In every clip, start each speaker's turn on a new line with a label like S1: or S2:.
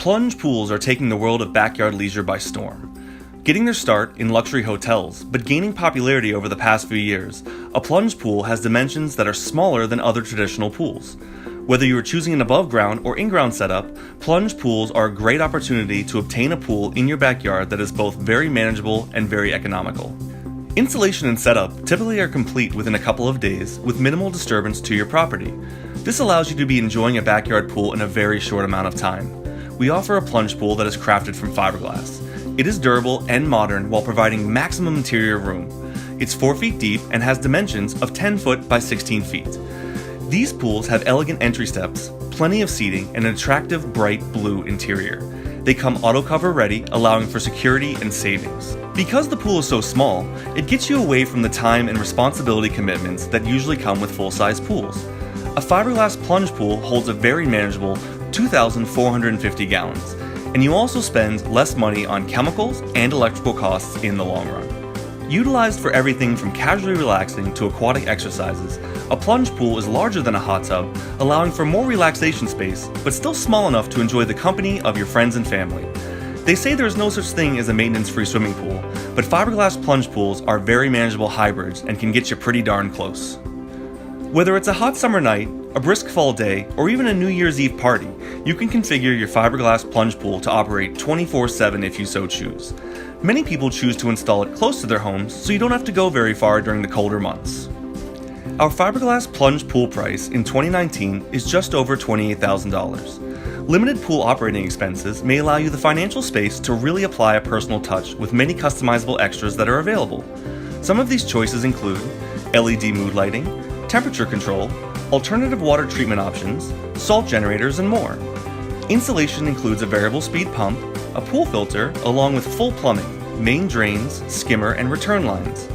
S1: Plunge pools are taking the world of backyard leisure by storm. Getting their start in luxury hotels, but gaining popularity over the past few years, a plunge pool has dimensions that are smaller than other traditional pools. Whether you are choosing an above ground or in-ground setup, plunge pools are a great opportunity to obtain a pool in your backyard that is both very manageable and very economical. Installation and setup typically are complete within a couple of days with minimal disturbance to your property. This allows you to be enjoying a backyard pool in a very short amount of time. We offer a plunge pool that is crafted from fiberglass. It is durable and modern while providing maximum interior room. It's 4 feet deep and has dimensions of 10 foot by 16 feet. These pools have elegant entry steps, plenty of seating, and an attractive bright blue interior. They come auto cover ready, allowing for security and savings. Because the pool is so small, it gets you away from the time and responsibility commitments that usually come with full-size pools. A fiberglass plunge pool holds a very manageable 2,450 gallons, and you also spend less money on chemicals and electrical costs in the long run. Utilized for everything from casually relaxing to aquatic exercises, a plunge pool is larger than a hot tub, allowing for more relaxation space, but still small enough to enjoy the company of your friends and family. They say there is no such thing as a maintenance-free swimming pool, but fiberglass plunge pools are very manageable hybrids and can get you pretty darn close. Whether it's a hot summer night, a brisk fall day, or even a New Year's Eve party, you can configure your fiberglass plunge pool to operate 24/7 if you so choose. Many people choose to install it close to their homes so you don't have to go very far during the colder months. Our fiberglass plunge pool price in 2019 is just over $28,000. Limited pool operating expenses may allow you the financial space to really apply a personal touch with many customizable extras that are available. Some of these choices include LED mood lighting, temperature control, alternative water treatment options, salt generators, and more. Installation includes a variable speed pump, a pool filter, along with full plumbing, main drains, skimmer, and return lines.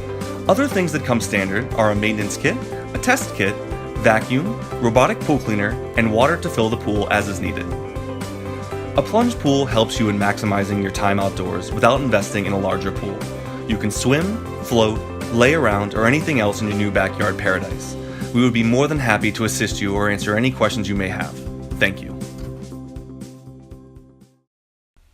S1: Other things that come standard are a maintenance kit, a test kit, vacuum, robotic pool cleaner, and water to fill the pool as is needed. A plunge pool helps you in maximizing your time outdoors without investing in a larger pool. You can swim, float, lay around, or anything else in your new backyard paradise. We would be more than happy to assist you or answer any questions you may have. Thank you.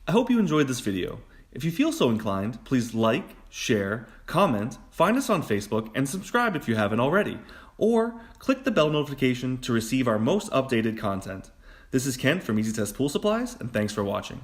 S1: I hope you enjoyed this video. If you feel so inclined, please like, share, comment, find us on Facebook, and subscribe if you haven't already. Or click the bell notification to receive our most updated content. This is Kent from Easy Test Pool Supplies, and thanks for watching.